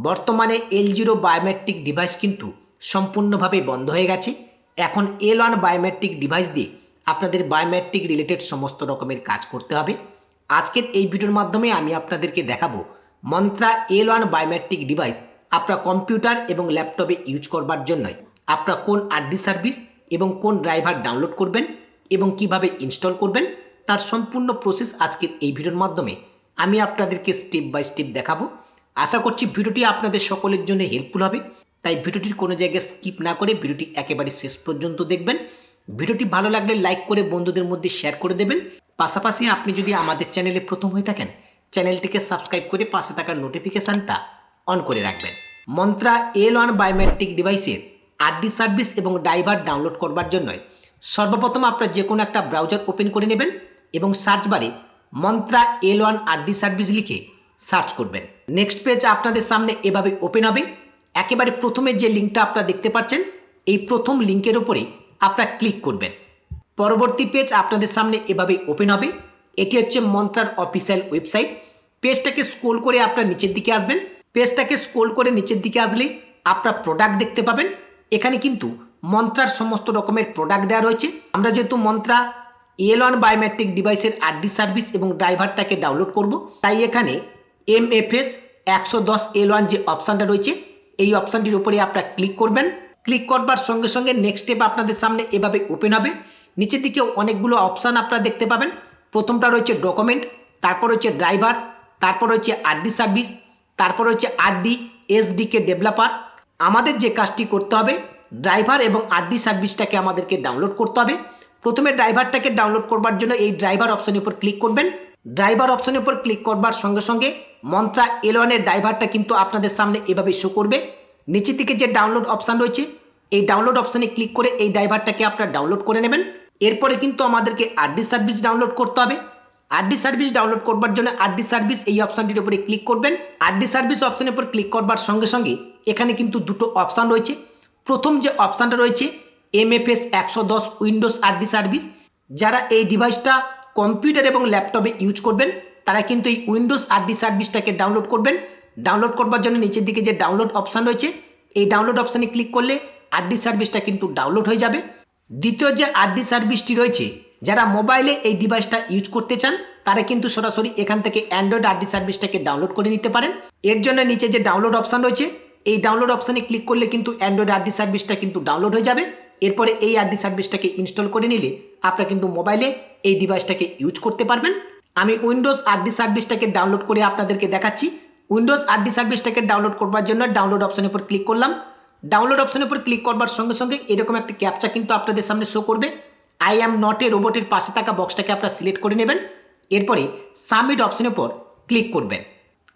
বর্তমানে L0 biometric device কিন্তু সম্পূর্ণভাবে বন্ধ হয়ে গেছে। এখন L1 বায়োমেট্রিক ডিভাইস দিয়ে আপনাদের বায়োমেট্রিক রিলেটেড সমস্ত রকমের কাজ করতে হবে। আজকের এই ভিডিওর মাধ্যমে আমি আপনাদেরকে দেখাবো মন্ত্রা L1 বায়োমেট্রিক ডিভাইস আপনার কম্পিউটার এবং ল্যাপটপে ইউজ করবার জন্য আপনারা কোন আরডি সার্ভিস এবং কোন ড্রাইভার ডাউনলোড করবেন এবং কিভাবে ইনস্টল করবেন তার সম্পূর্ণ প্রসেস আজকের এই ভিডিওর মাধ্যমে আমি আপনাদেরকে স্টেপ বাই স্টেপ দেখাবো। আশা করছি ভিডিওটি আপনাদের সকলের জন্য হেল্পফুল হবে, তাই ভিডিওটির কোনো জায়গায় স্কিপ না করে ভিডিওটি একেবারে শেষ পর্যন্ত দেখবেন। ভিডিওটি ভালো লাগলে লাইক করে বন্ধুদের মধ্যে শেয়ার করে দেবেন। পাশাপাশি আপনি যদি আমাদের চ্যানেলে প্রথম হয়ে থাকেন চ্যানেলটিকে সাবস্ক্রাইব করে পাশে থাকা নোটিফিকেশানটা অন করে রাখবেন। মন্ত্রা L1 বায়োমেট্রিক ডিভাইসের আরডি সার্ভিস এবং ড্রাইভার ডাউনলোড করবার জন্য সর্বপ্রথম আপনারা যে কোনো একটা ব্রাউজার ওপেন করে নেবেন এবং সার্চ বারে মন্ত্রা L1 আরডি সার্ভিস লিখে সার্চ করবেন। নেক্সট পেজ আপনাদের সামনে এভাবে ওপেন হবে। একেবারে প্রথমে যে লিঙ্কটা আপনারা দেখতে পাচ্ছেন এই প্রথম লিঙ্কের উপরে আপনারা ক্লিক করবেন। পরবর্তী পেজ আপনাদের সামনে এভাবে ওপেন হবে। এটি হচ্ছে মন্ত্রার অফিসিয়াল ওয়েবসাইট। পেজটাকে স্ক্রল করে আপনারা নিচের দিকে আসবেন। পেজটাকে স্ক্রল করে নিচের দিকে আসলে আপনারা প্রোডাক্ট দেখতে পাবেন। এখানে কিন্তু মন্ত্রার সমস্ত রকমের প্রোডাক্ট দেওয়া রয়েছে। আমরা যেহেতু মন্ত্রা L1 বায়োমেট্রিক ডিভাইসের আরডি সার্ভিস এবং ড্রাইভারটাকে ডাউনলোড করব, তাই এখানে MFS 110 L1 যে অপশানটা রয়েছে এই অপশানটির উপরে আপনারা ক্লিক করবেন। ক্লিক করবার সঙ্গে সঙ্গে নেক্সট স্টেপ আপনাদের সামনে এভাবে ওপেন হবে। নিচের দিকে অনেকগুলো অপশান আপনারা দেখতে পাবেন। প্রথমটা রয়েছে ডকুমেন্ট, তারপর হচ্ছে ড্রাইভার, তারপর হচ্ছে আরডি সার্ভিস, তারপর হচ্ছে আরডি SDK ডেভেলপার। আমাদের যে কাজটি করতে হবে ড্রাইভার এবং আরডি সার্ভিসটাকে আমাদেরকে ডাউনলোড করতে হবে। প্রথমে ড্রাইভারটাকে ডাউনলোড করবার জন্য এই ড্রাইভার অপশানের উপর ক্লিক করবেন। ড্রাইভার অপশানের উপর ক্লিক করবার সঙ্গে সঙ্গে মন্ত্রা L1 এর ড্রাইভারটা কিন্তু আপনাদের সামনে এভাবে শো করবে। নিচের দিকে যে ডাউনলোড অপশান রয়েছে এই ডাউনলোড অপশানে ক্লিক করে এই ড্রাইভারটাকে আপনারা ডাউনলোড করে নেবেন। এরপরে কিন্তু আমাদেরকে আরডি সার্ভিস ডাউনলোড করতে হবে। আরডি সার্ভিস ডাউনলোড করবার জন্য আরডি সার্ভিস এই অপশানটির উপরে ক্লিক করবেন। আরডি সার্ভিস অপশানের উপর ক্লিক করবার সঙ্গে সঙ্গে এখানে কিন্তু দুটো অপশান রয়েছে। প্রথম যে অপশানটা রয়েছে MFS 110 উইন্ডোজ আরডি সার্ভিস, যারা এই ডিভাইসটা কম্পিউটার এবং ল্যাপটপে ইউজ করবেন তারা কিন্তু এই উইন্ডোজ আরডি সার্ভিসটাকে ডাউনলোড করবেন। ডাউনলোড করবার জন্য নিচের দিকে যে ডাউনলোড অপশান রয়েছে এই ডাউনলোড অপশানে ক্লিক করলে আরডি সার্ভিসটা কিন্তু ডাউনলোড হয়ে যাবে। দ্বিতীয় যে আরডি সার্ভিসটি রয়েছে, যারা মোবাইলে এই ডিভাইসটা ইউজ করতে চান তারা কিন্তু সরাসরি এখান থেকে অ্যান্ড্রয়েড আরডি সার্ভিসটাকে ডাউনলোড করে নিতে পারেন। এর জন্য নিচে যে ডাউনলোড অপশান রয়েছে এই ডাউনলোড অপশানে ক্লিক করলে কিন্তু অ্যান্ড্রয়েড আরডি সার্ভিসটা কিন্তু ডাউনলোড হয়ে যাবে। এরপরে এই আরডি সার্ভিসটাকে ইনস্টল করে নিলে আপনারা কিন্তু মোবাইলে এই ডিভাইসটাকে ইউজ করতে পারবেন। আমি উইন্ডোজ আরডি সার্ভিসটাকে ডাউনলোড করে আপনাদেরকে দেখাচ্ছি। উইন্ডোজ আরডি সার্ভিসটাকে ডাউনলোড করবার জন্য ডাউনলোড অপশানের উপর ক্লিক করলাম। ডাউনলোড অপশানের উপর ক্লিক করবার সঙ্গে সঙ্গে এরকম একটি ক্যাপচা কিন্তু আপনাদের সামনে শো করবে। আই অ্যাম নট এ রোবটের পাশে থাকা বক্সটাকে আপনারা সিলেক্ট করে নেবেন। এরপরে সাবমিট অপশানের উপর ক্লিক করবেন।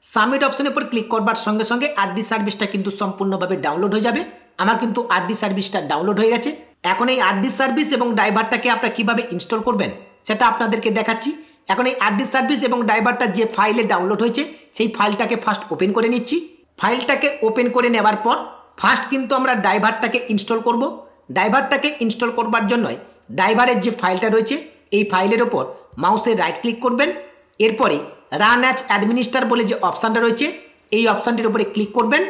সাবমিট অপশানের উপর ক্লিক করবার সঙ্গে সঙ্গে আরডি সার্ভিসটা কিন্তু সম্পূর্ণভাবে ডাউনলোড হয়ে যাবে। আমার কিন্তু আরডি সার্ভিসটা ডাউনলোড হয়ে গেছে। এখন এই আরডি সার্ভিস এবং ড্রাইভারটাকে আপনারা কীভাবে ইনস্টল করবেন সেটা আপনাদেরকে দেখাচ্ছি। এখন এই আরডি সার্ভিস এবং ড্রাইভারটা যে ফাইলে ডাউনলোড হয়েছে সেই ফাইলটাকে ফার্স্ট ওপেন করে নিচ্ছি। ফাইলটাকে ওপেন করে নেওয়ার পর ফার্স্ট কিন্তু আমরা ড্রাইভারটাকে ইনস্টল করব। ড্রাইভারটাকে ইনস্টল করবার জন্য ড্রাইভারের যে ফাইলটা রয়েছে এই ফাইলের ওপর মাউসে রাইট ক্লিক করবেন। এরপরে রান অ্যাজ অ্যাডমিনিস্ট্রেটর বলে যে অপশানটা রয়েছে এই অপশানটির উপরে ক্লিক করবেন।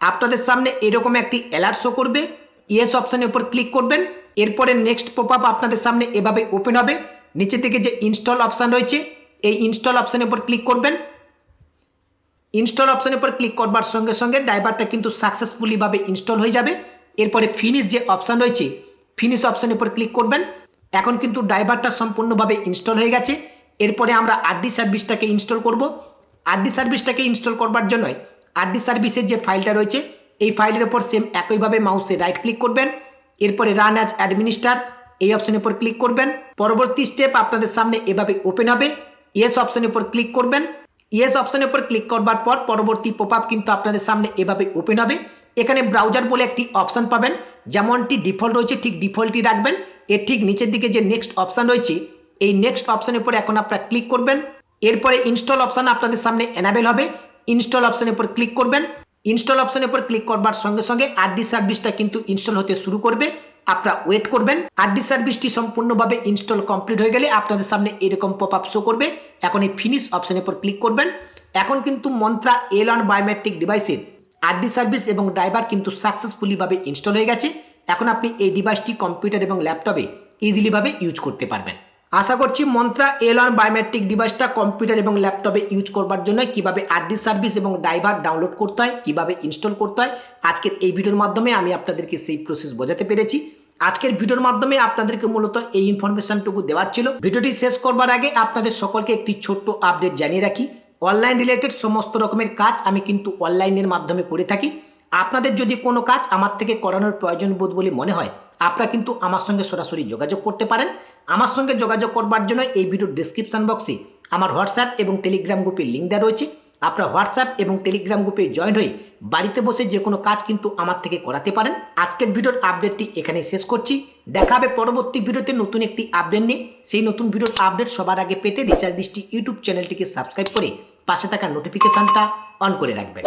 আপনাদের সামনে এরকম একটি অ্যালার্ট শো করবে। ইয়েস অপশানের উপর ক্লিক করবেন। এরপরে নেক্সট পপআপ আপনাদের সামনে এভাবে ওপেন হবে। নিচে থেকে যে ইনস্টল অপশান রয়েছে এই ইনস্টল অপশানের উপর ক্লিক করবেন। ইনস্টল অপশানের উপর ক্লিক করবার সঙ্গে সঙ্গে ড্রাইভারটা কিন্তু সাকসেসফুলিভাবে ইনস্টল হয়ে যাবে। এরপরে ফিনিশ যে অপশান রয়েছে ফিনিশ অপশানের উপর ক্লিক করবেন। এখন কিন্তু ড্রাইভারটা সম্পূর্ণভাবে ইনস্টল হয়ে গেছে। এরপরে আমরা আরডি সার্ভিসটাকে ইনস্টল করব। আরডি সার্ভিসটাকে ইনস্টল করবার জন্য আরডি সার্ভিসের যে ফাইলটা রয়েছে এই ফাইলের উপর সেম একইভাবে মাউসে রাইট ক্লিক করবেন। এরপরে রান অ্যাজ অ্যাডমিনিস্ট্রেটর এই অপশানের উপর ক্লিক করবেন। পরবর্তী স্টেপ আপনাদের সামনে এভাবে ওপেন হবে। ইয়েস অপশানের উপর ক্লিক করবেন। ইয়েস অপশানের উপর ক্লিক করবার পর পরবর্তী পপআপ কিন্তু আপনাদের সামনে এভাবে ওপেন হবে। এখানে ব্রাউজার বলে একটি অপশান পাবেন, যেমনটি ডিফল্ট রয়েছে ঠিক ডিফল্টই রাখবেন। এর ঠিক নিচের দিকে যে নেক্সট অপশান রয়েছে এই নেক্সট অপশানের উপর এখন আপনারা ক্লিক করবেন। এরপরে ইনস্টল অপশান আপনাদের সামনে এনাবেল হবে। ইনস্টল অপশানের উপর ক্লিক করবেন। ইনস্টল অপশানের উপর ক্লিক করবার সঙ্গে সঙ্গে আরডি সার্ভিসটা কিন্তু ইনস্টল হতে শুরু করবে। আপনারা ওয়েট করবেন। আরডি সার্ভিসটি সম্পূর্ণভাবে ইনস্টল কমপ্লিট হয়ে গেলে আপনাদের সামনে এরকম পপআপ শো করবে। এখন এই ফিনিশ অপশানের উপর ক্লিক করবেন। এখন কিন্তু মন্ত্রা L1 বায়োমেট্রিক ডিভাইসের আরডি সার্ভিস এবং ড্রাইভার কিন্তু সাকসেসফুলিভাবে ইনস্টল হয়ে গেছে। এখন আপনি এই ডিভাইসটি কম্পিউটার এবং ল্যাপটপে ইজিলিভাবে ইউজ করতে পারবেন। আশা করছি মন্ত্রা L1 বায়োমেট্রিক ডিভাইসটা কম্পিউটার এবং ল্যাপটপে ইউজ করবার জন্য কিভাবে আরডি সার্ভিস এবং ড্রাইভার ডাউনলোড করতে হয়, কিভাবে ইনস্টল করতে হয়, আজকের এই ভিডিওর মাধ্যমে আমি আপনাদেরকে সেই প্রসেস বোঝাতে পেরেছি। আজকের ভিডিওর মাধ্যমে আপনাদেরকে মূলত এই ইনফরমেশনটুকু দেওয়ার ছিল। ভিডিওটি শেষ করবার আগে আপনাদের সকলকে একটি ছোট্ট আপডেট জানিয়ে রাখি, অনলাইন রিলেটেড সমস্ত রকমের কাজ আমি কিন্তু অনলাইনের মাধ্যমে করে থাকি। আপনাদের যদি কোনো কাজ আমার থেকে করানোর প্রয়োজন বোধ বলে মনে হয়, আপনারা কিন্তু আমার সঙ্গে সরাসরি যোগাযোগ করতে পারেন। আমার সঙ্গে যোগাযোগ করবার জন্য এই ভিডিওর ডেসক্রিপশন বক্সে আমার হোয়াটসঅ্যাপ এবং টেলিগ্রাম গ্রুপের লিঙ্ক দেওয়া রয়েছে। আপনারা হোয়াটসঅ্যাপ এবং টেলিগ্রাম গ্রুপে জয়েন হয়ে বাড়িতে বসে যে কোনো কাজ কিন্তু আমার থেকে করাতে পারেন। আজকের ভিডিওর আপডেটটি এখানেই শেষ করছি। দেখা হবে পরবর্তী ভিডিওতে নতুন একটি আপডেট নিয়ে। সেই নতুন ভিডিওর আপডেট সবার আগে পেতে রিচার্জ দৃষ্টি ইউটিউব চ্যানেলটিকে সাবস্ক্রাইব করে পাশে থাকা নোটিফিকেশনটা অন করে রাখবেন।